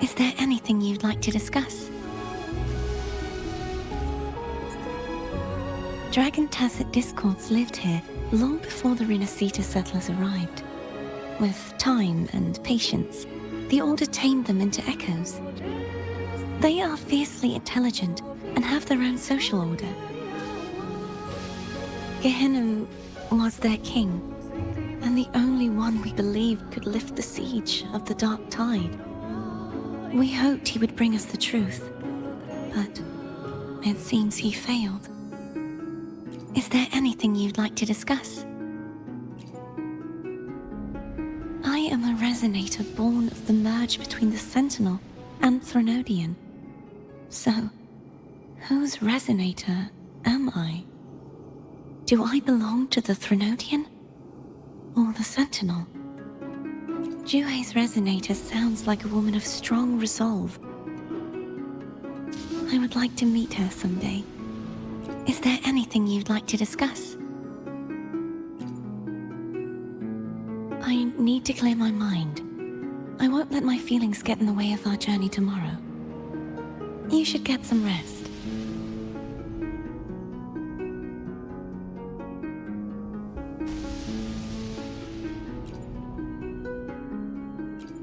Is there anything you'd like to discuss? Dragon Tacet discords lived here long before the Renacita settlers arrived. With time and patience, the Order tamed them into echoes. They are fiercely intelligent and have their own social order. Gehinnom was their king, and the only one we believed could lift the siege of the Dark Tide. We hoped he would bring us the truth, but it seems he failed. Is there anything you'd like to discuss? I am a resonator born of the merge between the Sentinel and Threnodian. So, whose resonator am I? Do I belong to the Threnodian or the Sentinel? Juhe's resonator sounds like a woman of strong resolve. I would like to meet her someday. Is there anything you'd like to discuss? I need to clear my mind. I won't let my feelings get in the way of our journey tomorrow. You should get some rest.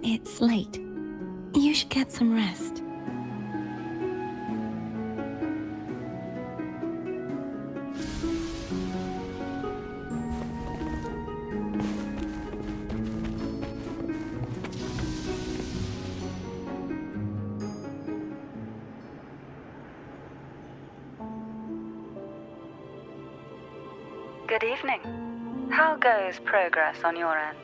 It's late. You should get some rest. Good evening. How goes progress on your end?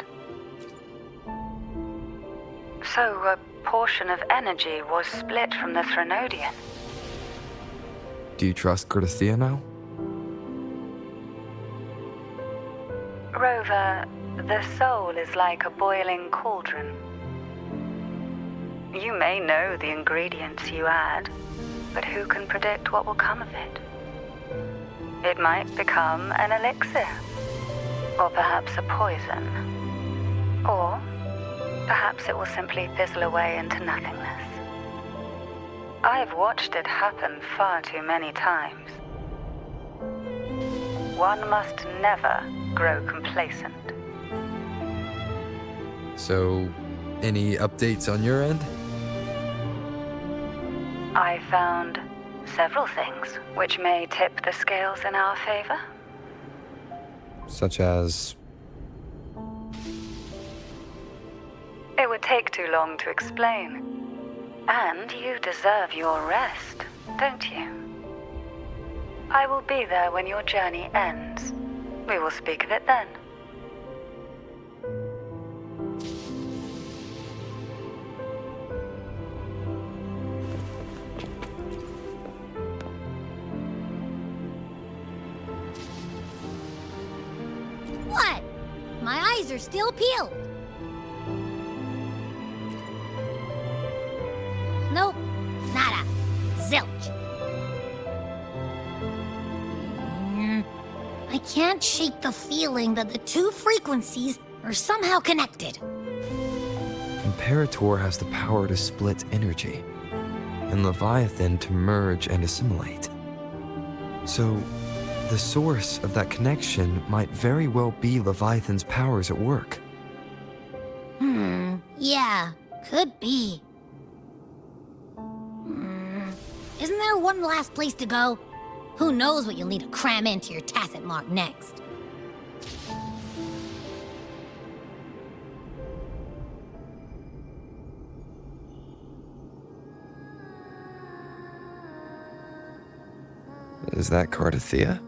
So, a portion of energy was split from the Threnodian. Do you trust Cardathia now? Rover, the soul is like a boiling cauldron. You may know the ingredients you add, but who can predict what will come of it? It might become an elixir, or perhaps a poison, or perhaps it will simply fizzle away into nothingness. I've watched it happen far too many times. One must never grow complacent. So, any updates on your end? I found several things which may tip the scales in our favor. Such as... It would take too long to explain. And you deserve your rest, don't you? I will be there when your journey ends. We will speak of it then. What? My eyes are still peeled. Nope, nada. Zilch. I can't shake the feeling that the two frequencies are somehow connected. Imperator has the power to split energy, and Leviathan to merge and assimilate. So, the source of that connection might very well be Leviathan's powers at work. Yeah, could be. Isn't there one last place to go? Who knows what you'll need to cram into your tacit mark next? Is that Cardathia?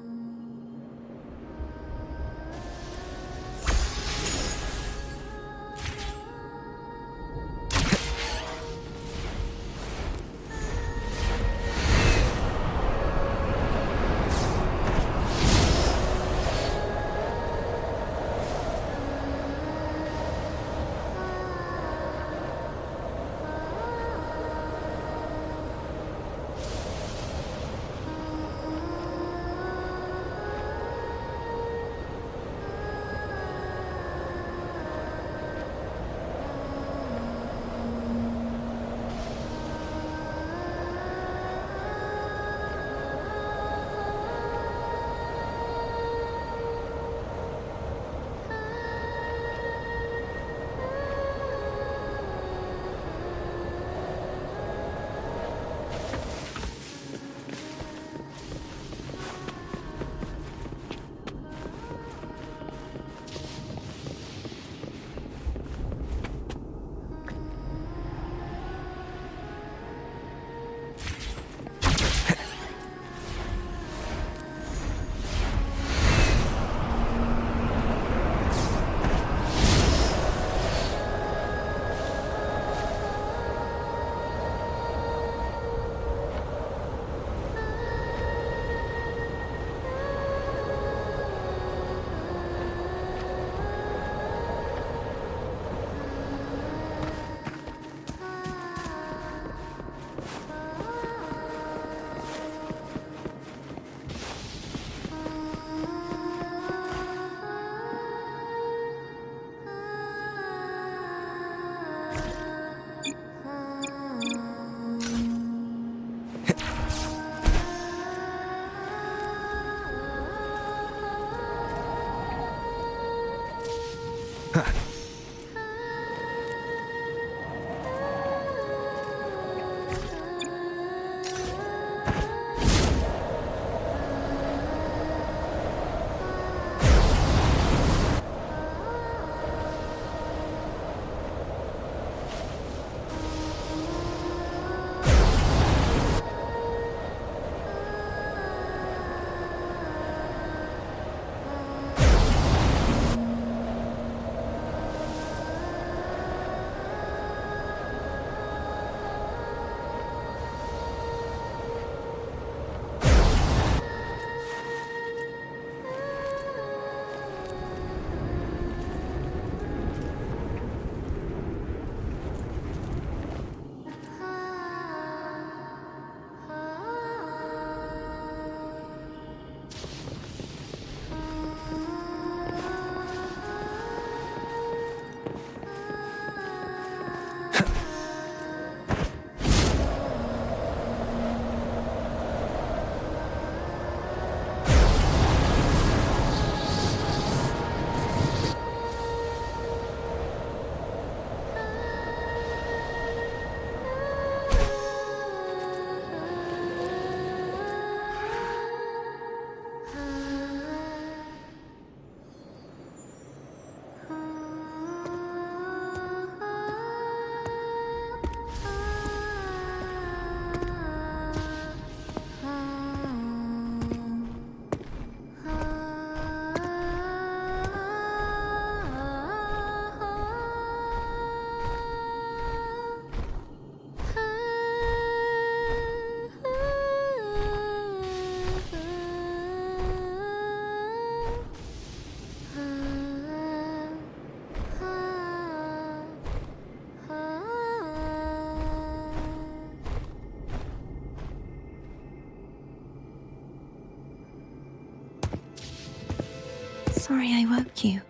Sorry I woke you.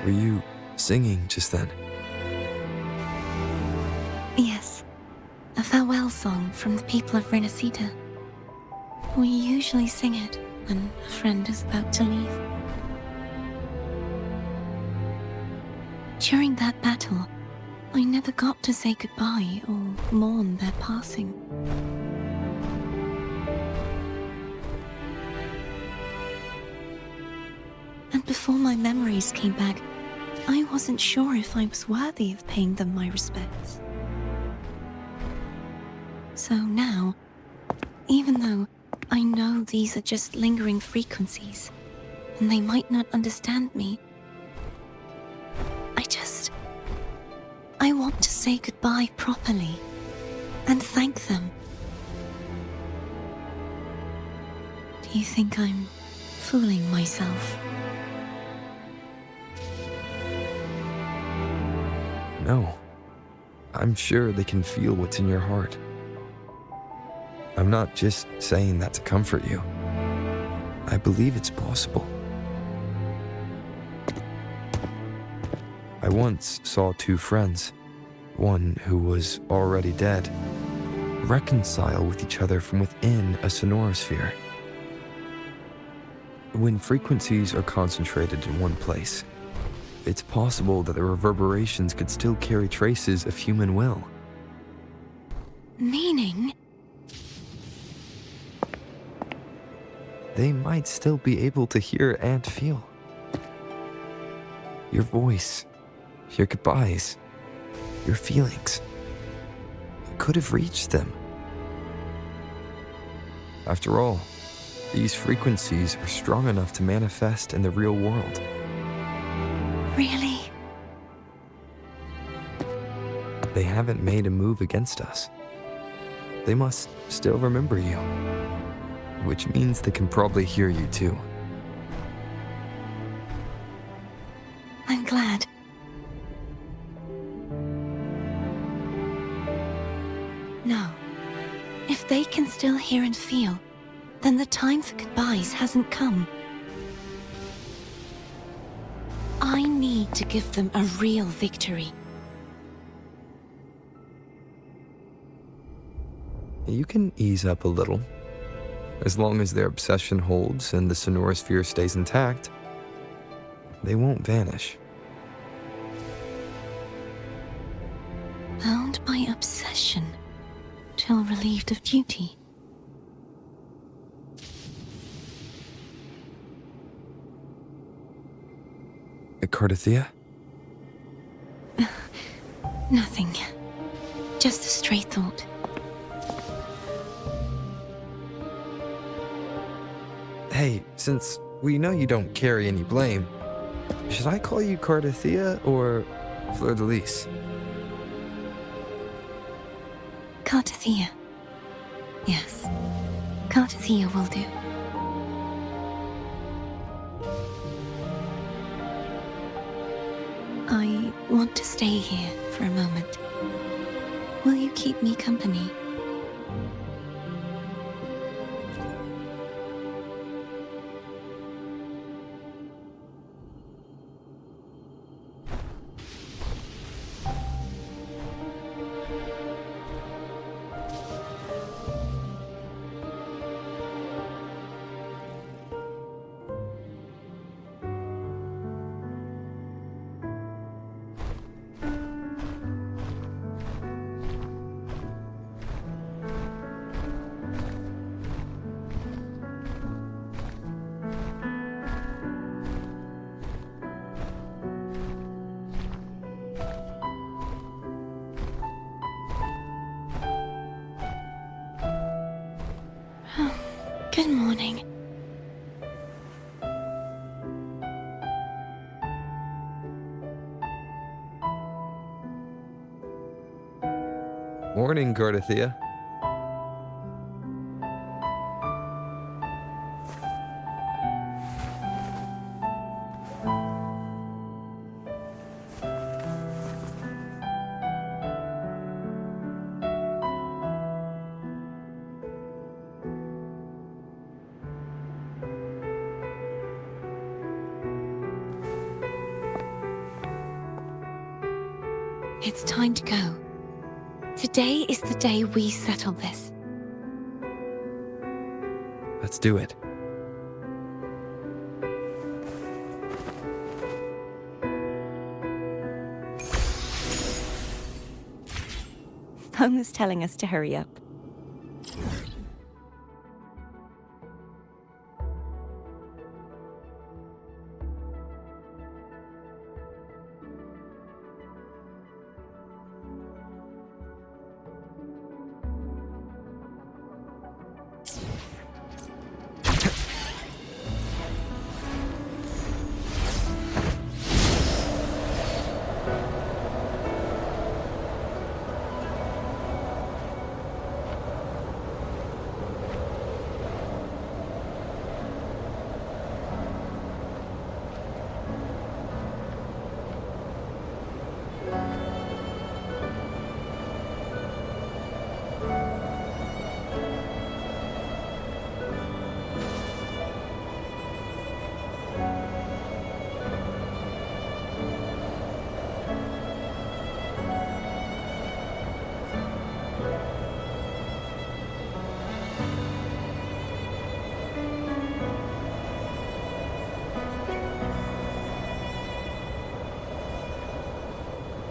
Were you singing just then? Yes, a farewell song from the people of Renacita. We usually sing it when a friend is about to leave. During that battle, I never got to say goodbye or mourn their passing. And before my memories came back, I wasn't sure if I was worthy of paying them my respects. So now, even though I know these are just lingering frequencies, and they might not understand me, I want to say goodbye properly and thank them. Do you think I'm fooling myself? No. I'm sure they can feel what's in your heart. I'm not just saying that to comfort you. I believe it's possible. I once saw two friends, one who was already dead, reconcile with each other from within a sonorosphere. When frequencies are concentrated in one place, it's possible that the reverberations could still carry traces of human will. Meaning? They might still be able to hear and feel. Your voice, your goodbyes, your feelings. It could have reached them. After all, these frequencies are strong enough to manifest in the real world. Really? They haven't made a move against us. They must still remember you, which means they can probably hear you too. I'm glad. No. If they can still hear and feel, then the time for goodbyes hasn't come. I need to give them a real victory. You can ease up a little. As long as their obsession holds and the sonorosphere stays intact, they won't vanish. Bound by obsession, till relieved of duty. Cardathea? Nothing. Just a stray thought. Hey, since we know you don't carry any blame, should I call you Cardathea or Fleur de Lis? Cardathea. Yes. Cardathea will do. I want to stay here for a moment. Will you keep me company? Good morning. Morning, Cardathea. It's time to go. Today is the day we settle this. Let's do it. Home is telling us to hurry up.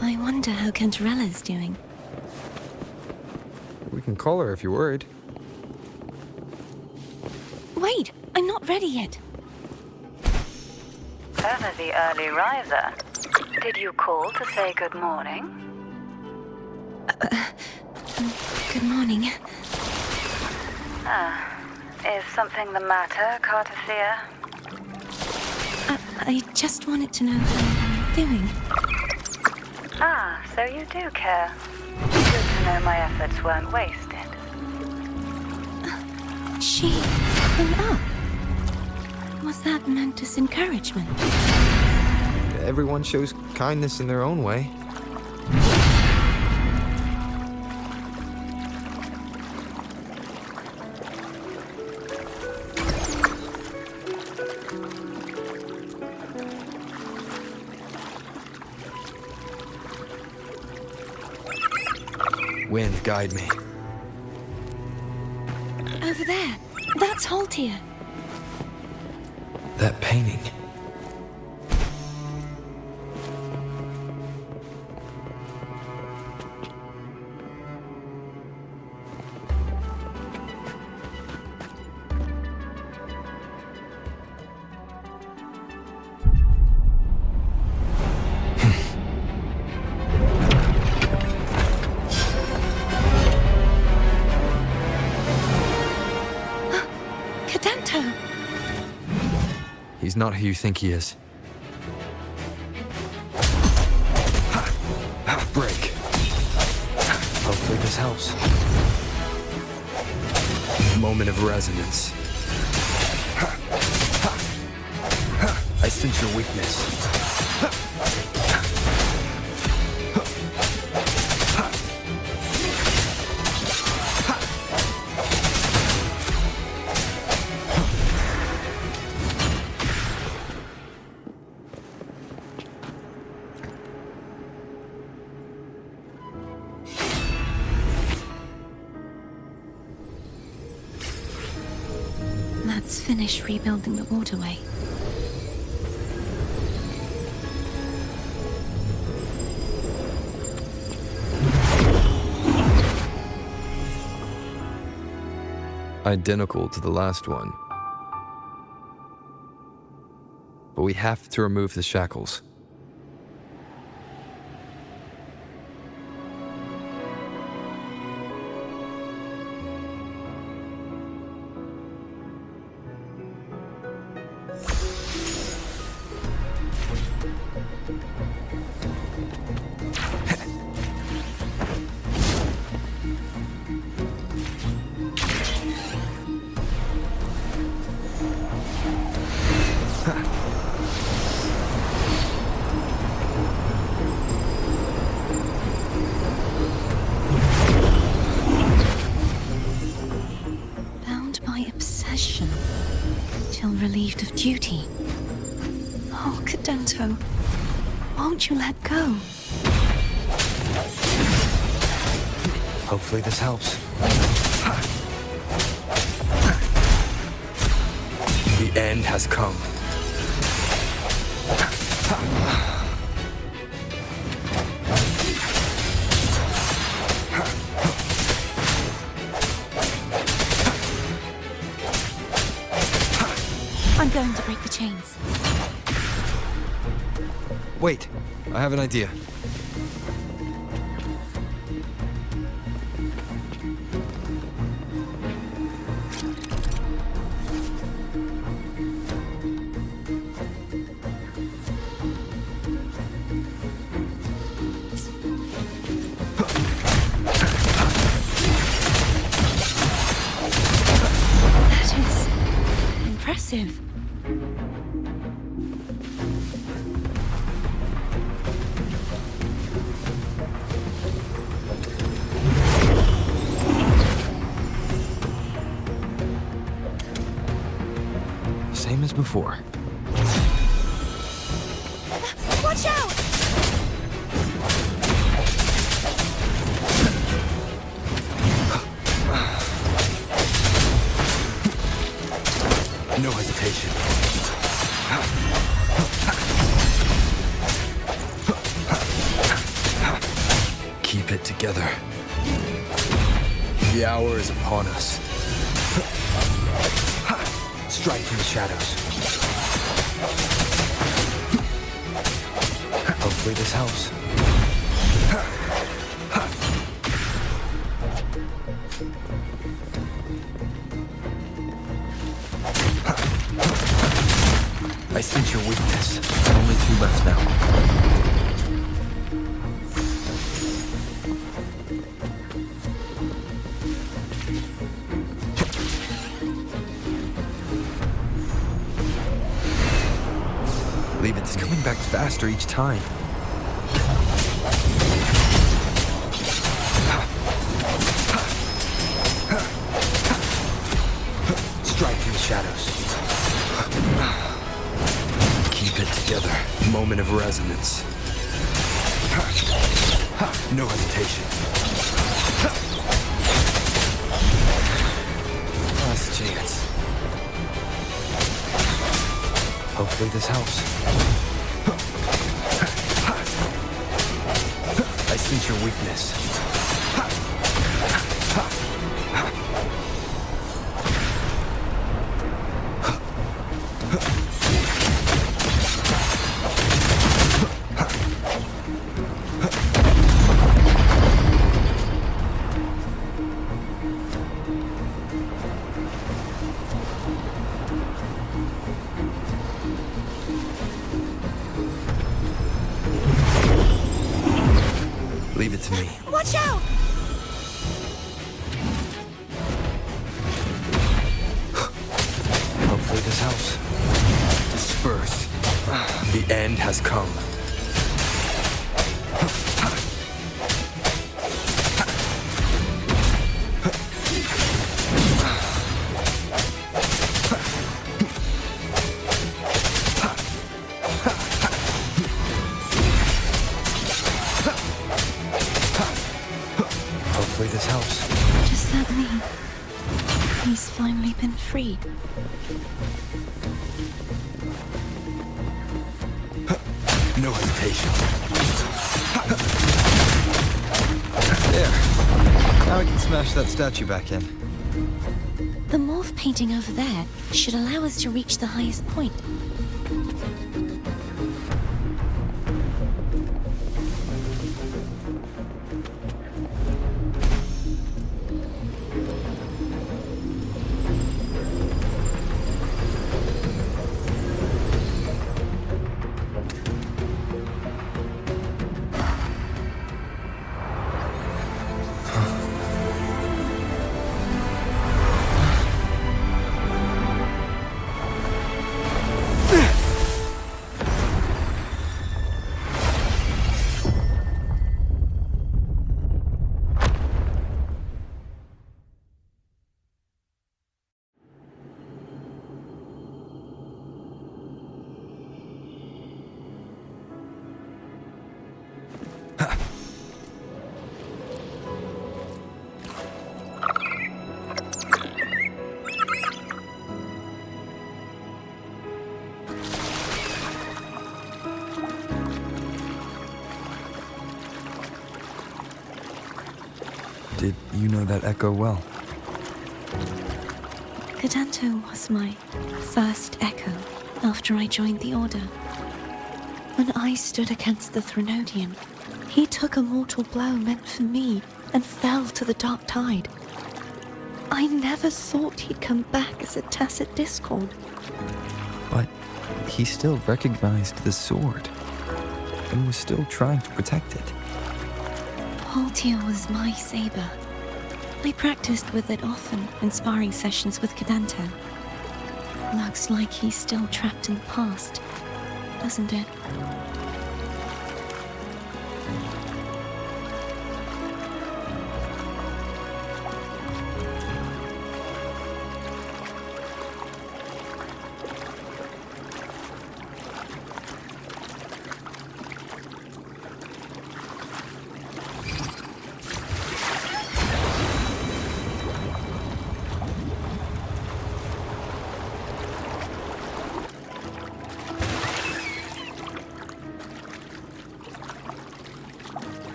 I wonder how Cantarella's doing. We can call her if you're worried. Wait, I'm not ready yet. Ever the early riser. Did you call to say good morning? Good morning. Is something the matter, Cartathea? I just wanted to know how I'm doing. So you do care. Good to know my efforts weren't wasted. She hung up. Was that meant as encouragement? Everyone shows kindness in their own way. Wind, guide me. Over there. That's Haltia. That painting. He's not who you think he is. Break. Hopefully this helps. Moment of resonance. I sense your weakness. Let's finish rebuilding the waterway. Identical to the last one. But we have to remove the shackles. Bound by obsession, till relieved of duty. Oh, Cadento, won't you let go? Hopefully this helps. The end has come. I'm going to break the chains. Wait, I have an idea. That is impressive. Same as before. Watch out! No hesitation. Keep it together. The hour is upon us. Strike from the shadows. Hopefully this helps. I sense your weakness. Only 2 left now. Leave it. It's coming back faster each time. Strike from the shadows. Keep it together. Moment of resonance. No hesitation. Last chance. Hopefully this helps. I sense your weakness. Leave it to me. Watch out! Hopefully this helps. Disperse. The end has come. Hopefully this helps. Does that mean he's finally been freed? No hesitation. There. Now we can smash that statue back in. The morph painting over there should allow us to reach the highest point. Did you know that echo well? Cadanto was my first echo after I joined the Order. When I stood against the Threnodian, he took a mortal blow meant for me and fell to the dark tide. I never thought he'd come back as a tacit discord. But he still recognized the sword and was still trying to protect it. Haltia was my saber. I practiced with it often in sparring sessions with Cadanto. Looks like he's still trapped in the past, doesn't it?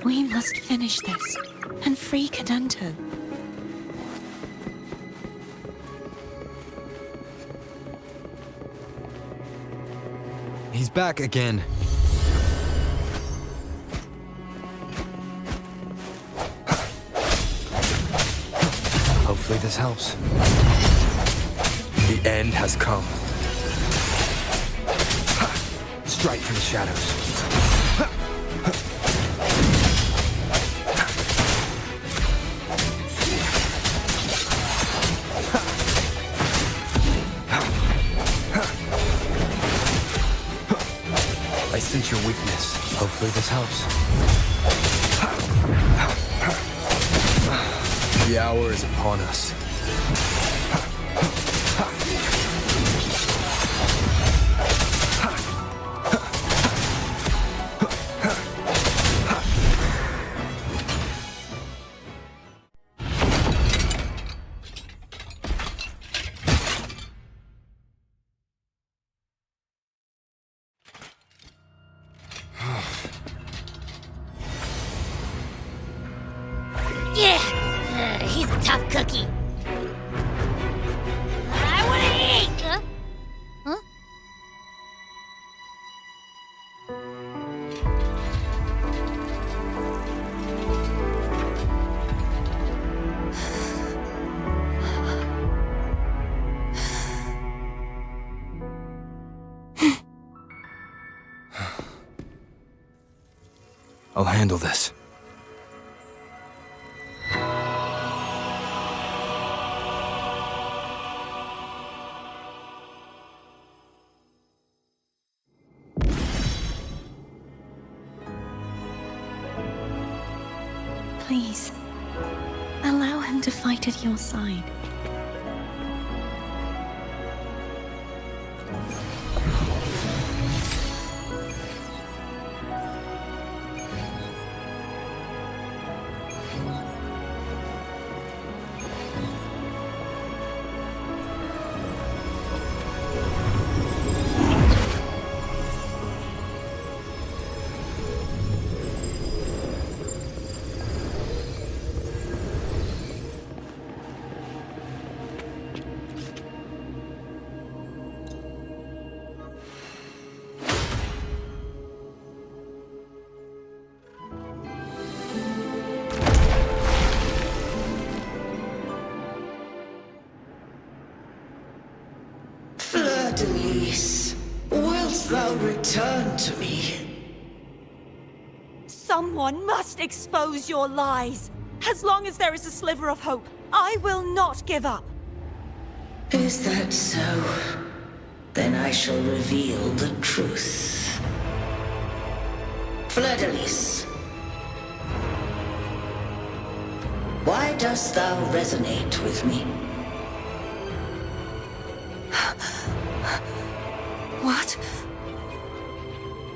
We must finish this and free Cadanto. He's back again. Hopefully this helps. The end has come. Strike from the shadows. I sense your weakness. Hopefully this helps. The hour is upon us. Yeah! He's a tough cookie. I wanna eat! Huh? I'll handle this. Please, allow him to fight at your side. Wilt thou return to me? Someone must expose your lies. As long as there is a sliver of hope, I will not give up. Is that so? Then I shall reveal the truth. Fleur-de-Lis, dost thou resonate with me? What?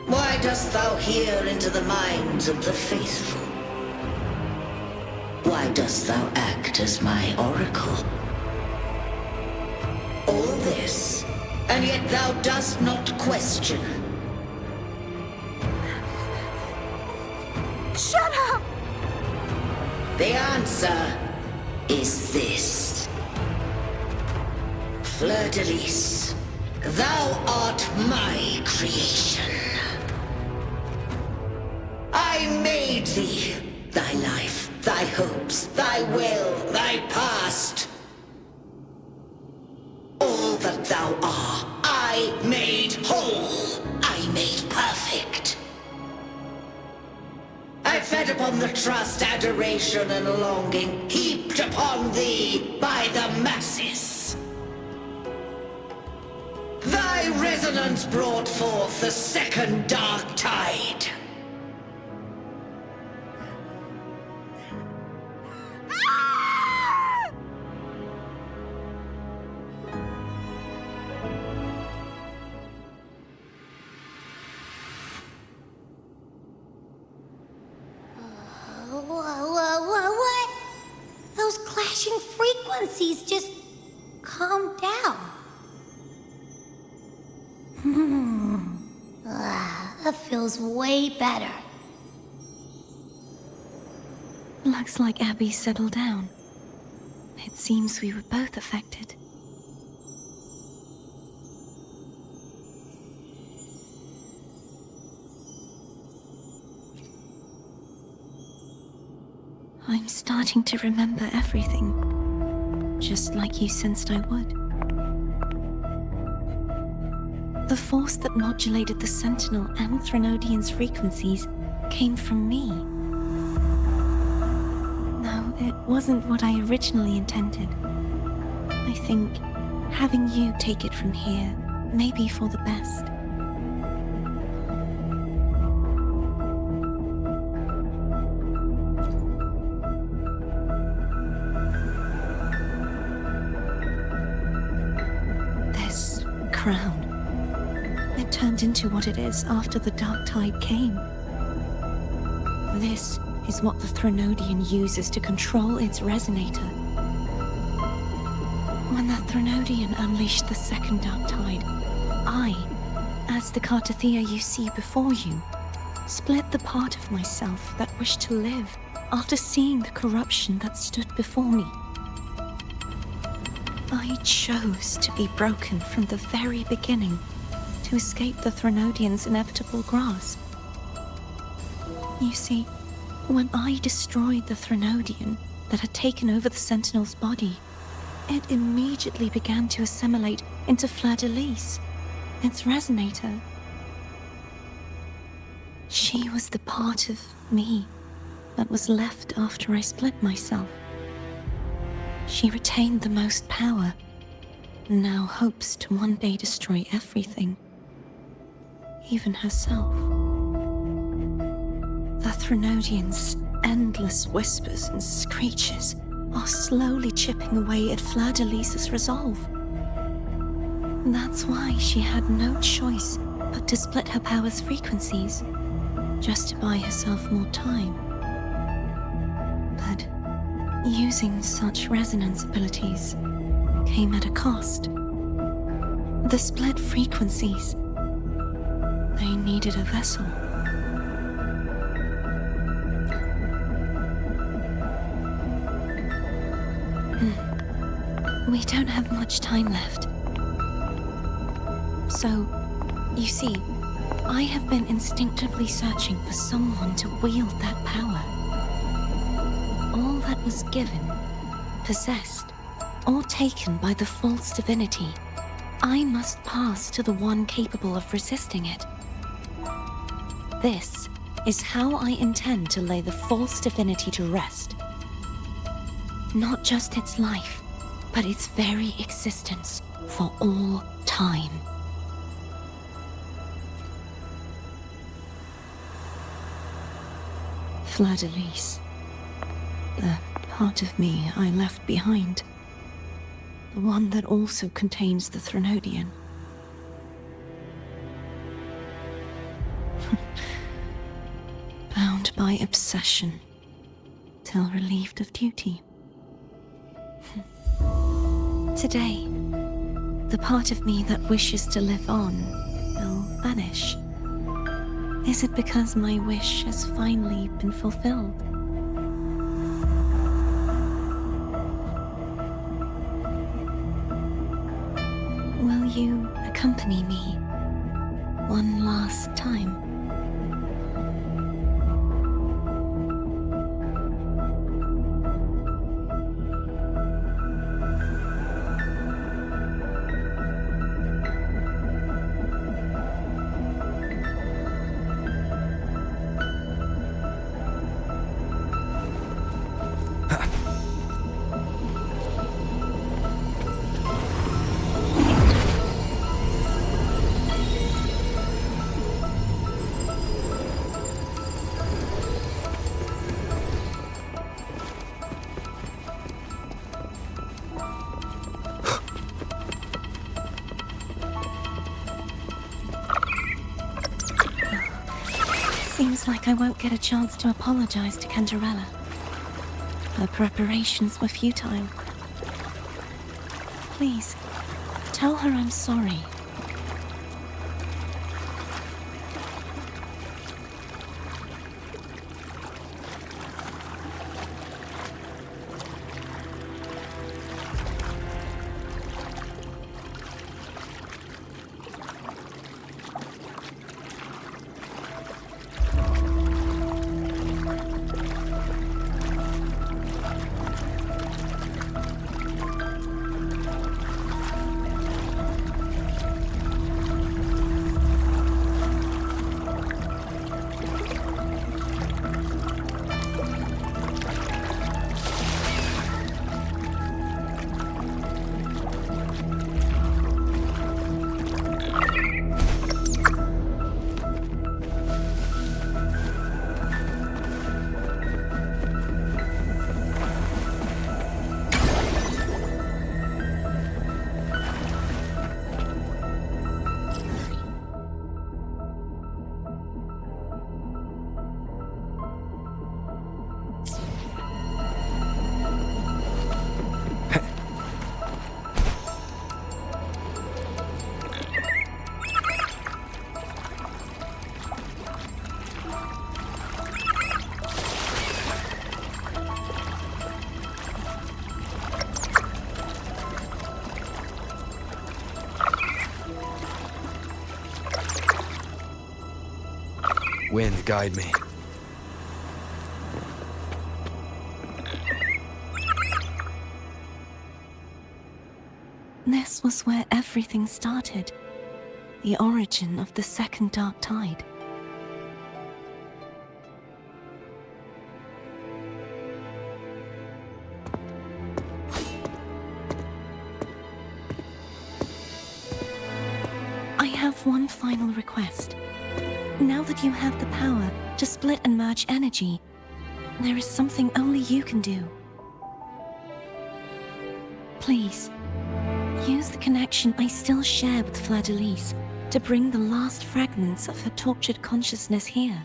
Why dost thou hear into the minds of the faithful? Why dost thou act as my oracle? All this, and yet thou dost not question. Shut up! The answer is this. Fleur-de-Lis, thou art my creation. I made thee, thy life, thy hopes, thy will, thy past. All that thou art, I made whole, I made perfect. I fed upon the trust, adoration, and longing heaped upon thee by the masses. Thy resonance brought forth the second dark tide. What? Those clashing frequencies just calmed down. That feels way better. Looks like Abby settled down. It seems we were both affected. I'm starting to remember everything, just like you sensed I would. The force that modulated the Sentinel and Threnodian's frequencies came from me. No, it wasn't what I originally intended. I think having you take it from here may be for the best. This crown. It turned into what it is after the Dark Tide came. This is what the Threnodian uses to control its resonator. When the Threnodian unleashed the second Dark Tide, I, as the Cartathea you see before you, split the part of myself that wished to live after seeing the corruption that stood before me. I chose to be broken from the very beginning to escape the Threnodian's inevitable grasp. You see, when I destroyed the Threnodian that had taken over the Sentinel's body, it immediately began to assimilate into Fleur-de-Lis, its resonator. She was the part of me that was left after I split myself. She retained the most power, and now hopes to one day destroy everything, even herself. The Threnodian's endless whispers and screeches are slowly chipping away at Fleur-de-Lis's resolve. That's why she had no choice but to split her power's frequencies, just to buy herself more time. But using such resonance abilities came at a cost. The split frequencies. They needed a vessel. We don't have much time left. So, you see, I have been instinctively searching for someone to wield that power. All that was given, possessed, or taken by the false divinity, I must pass to the one capable of resisting it. This is how I intend to lay the false divinity to rest. Not just its life, but its very existence for all time. Fleur-de-Lis, the part of me I left behind. The one that also contains the Threnodian. Bound by obsession, till relieved of duty. Today, the part of me that wishes to live on will vanish. Is it because my wish has finally been fulfilled? Will you accompany me one last time? Seems like I won't get a chance to apologize to Cantarella. Her preparations were futile. Please, tell her I'm sorry. Wind, guide me. This was where everything started. The origin of the second dark tide. I have one final request. Now that you have the power to split and merge energy, there is something only you can do. Please, use the connection I still share with Fleur-de-Lis to bring the last fragments of her tortured consciousness here.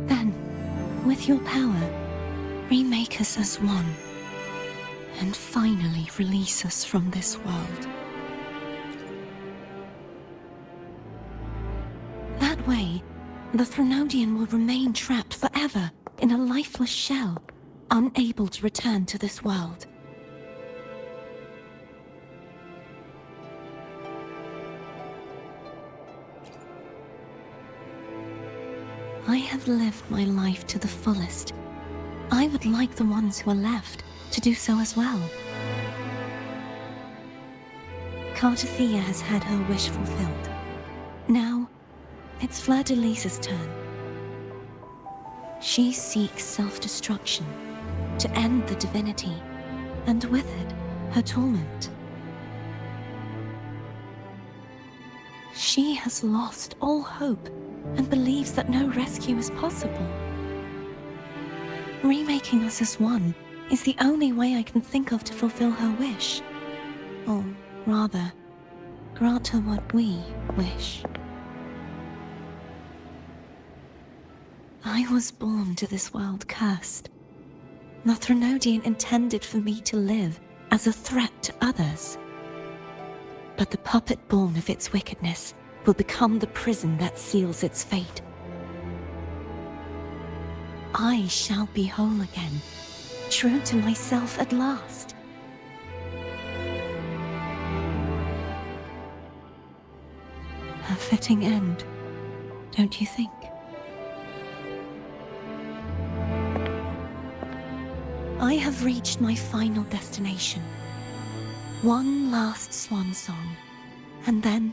Then, with your power, remake us as one, and finally release us from this world. That way, the Threnodian will remain trapped forever in a lifeless shell, unable to return to this world. I have lived my life to the fullest. I would like the ones who are left to do so as well. Cartathea has had her wish fulfilled. Now, it's Fleur-de-Lis's turn. She seeks self-destruction to end the divinity, and with it, her torment. She has lost all hope and believes that no rescue is possible. Remaking us as one is the only way I can think of to fulfill her wish. Or rather, grant her what we wish. I was born to this world cursed. The Threnodian intended for me to live as a threat to others. But the puppet born of its wickedness will become the prison that seals its fate. I shall be whole again, true to myself at last. A fitting end, don't you think? I have reached my final destination. One last swan song, and then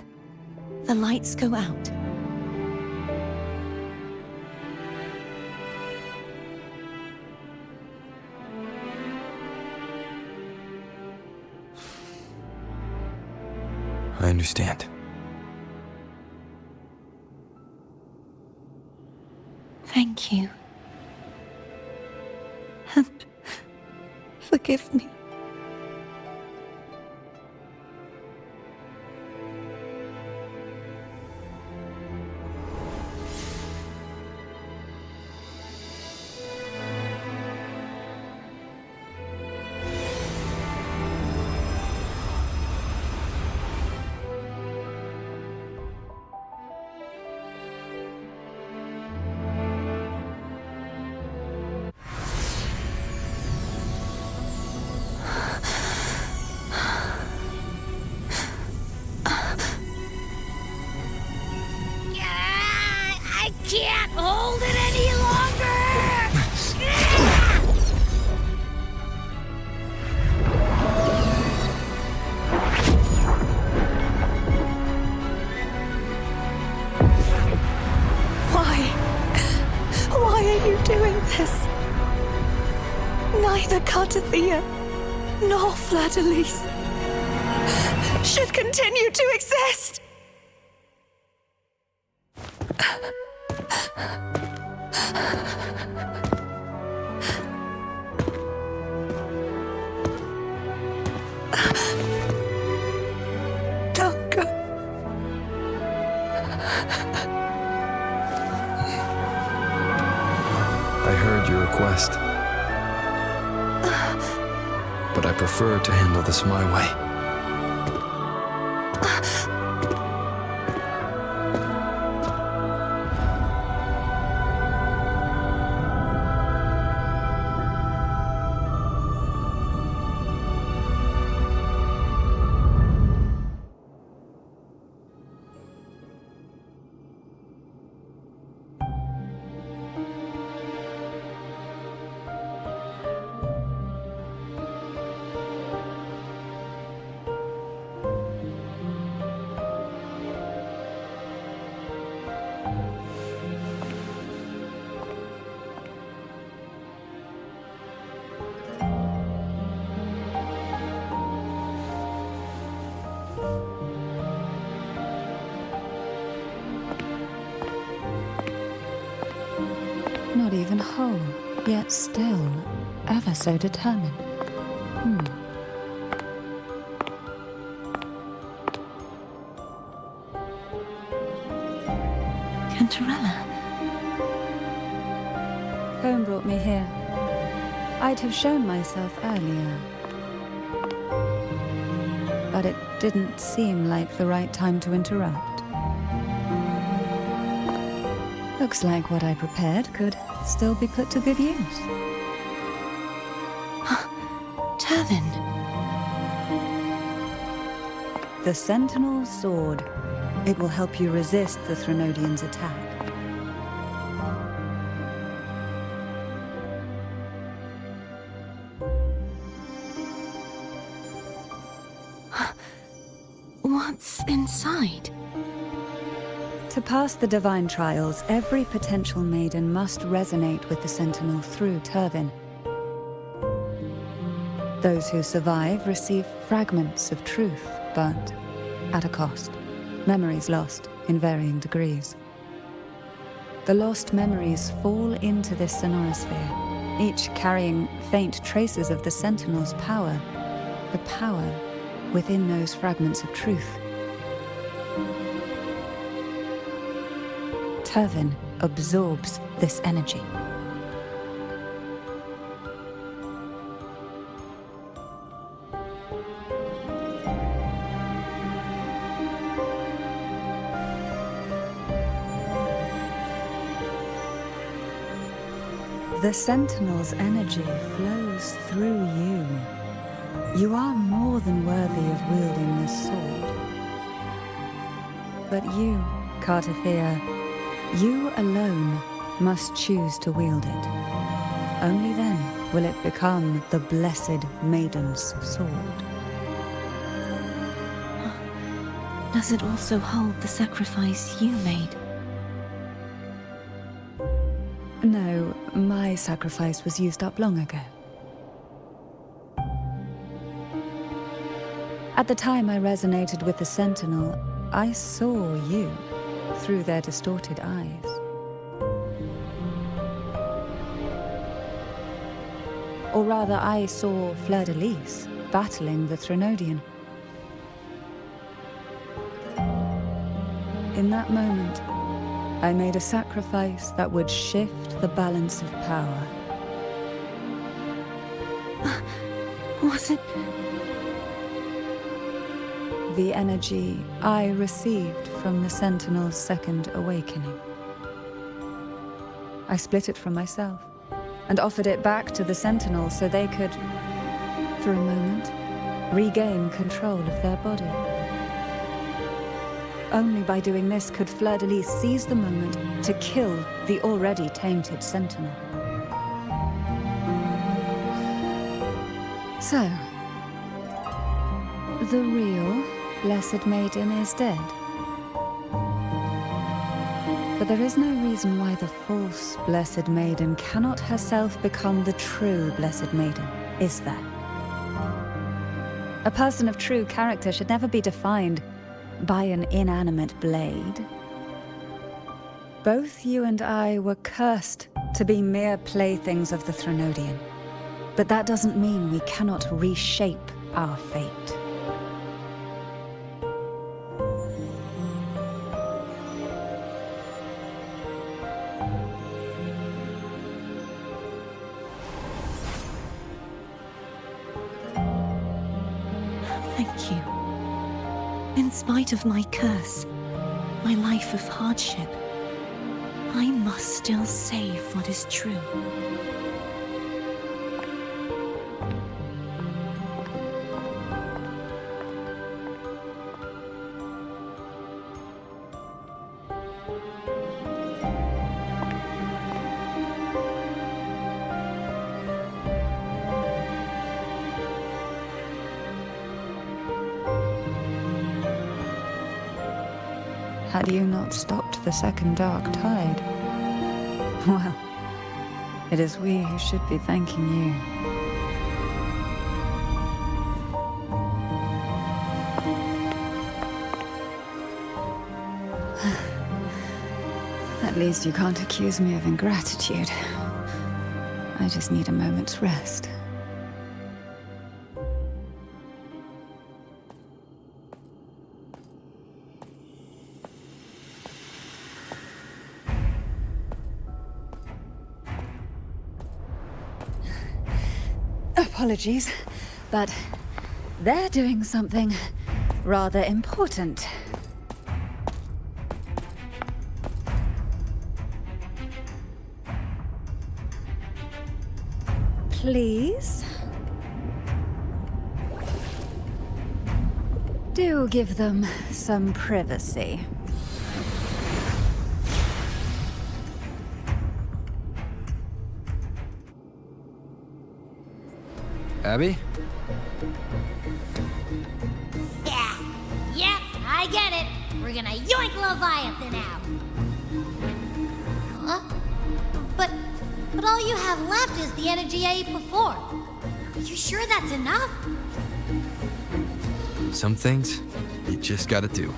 the lights go out. I understand. Thank you. And forgive me. I can't hold it any longer! Why are you doing this? Neither Cartathea nor Fleur-de-Lis should continue to exist. Don't go. I heard your request. But I prefer to handle this my way. Not even whole, yet still ever so determined. Cantarella. Phone brought me here. I'd have shown myself earlier. But it didn't seem like the right time to interrupt. Looks like what I prepared could still be put to good use. Turvin. The Sentinel's Sword. It will help you resist the Threnodian's attack. What's inside? To pass the divine trials, every potential maiden must resonate with the Sentinel through Turvin. Those who survive receive fragments of truth, but at a cost. Memories lost in varying degrees. The lost memories fall into this sonorosphere, each carrying faint traces of the Sentinel's power, the power within those fragments of truth. Turvin absorbs this energy. The Sentinel's energy flows through you. You are more than worthy of wielding this sword. But you, Cartathea, you alone must choose to wield it. Only then will it become the Blessed Maiden's sword. Does it also hold the sacrifice you made? No, my sacrifice was used up long ago. At the time I resonated with the Sentinel, I saw you through their distorted eyes. Or rather, I saw Fleur-de-Lis battling the Threnodian. In that moment, I made a sacrifice that would shift the balance of power. Was it? The energy I received from the Sentinel's second awakening. I split it from myself and offered it back to the Sentinel so they could, for a moment, regain control of their body. Only by doing this could Fleur-de-Lis seize the moment to kill the already tainted Sentinel. So, the real Blessed Maiden is dead. But there is no reason why the false Blessed Maiden cannot herself become the true Blessed Maiden, is there? A person of true character should never be defined by an inanimate blade. Both you and I were cursed to be mere playthings of the Threnodian. But that doesn't mean we cannot reshape our fate. Thank you. In spite of my curse, my life of hardship, I must still save what is true. Had you not stopped the second dark tide? Well, it is we who should be thanking you. At least you can't accuse me of ingratitude. I just need a moment's rest. Apologies, but they're doing something rather important. Please? Do give them some privacy. Abby? Yeah, I get it. We're gonna yoink Leviathan out. Huh? But all you have left is the energy I ate before. Are you sure that's enough? Some things you just gotta do.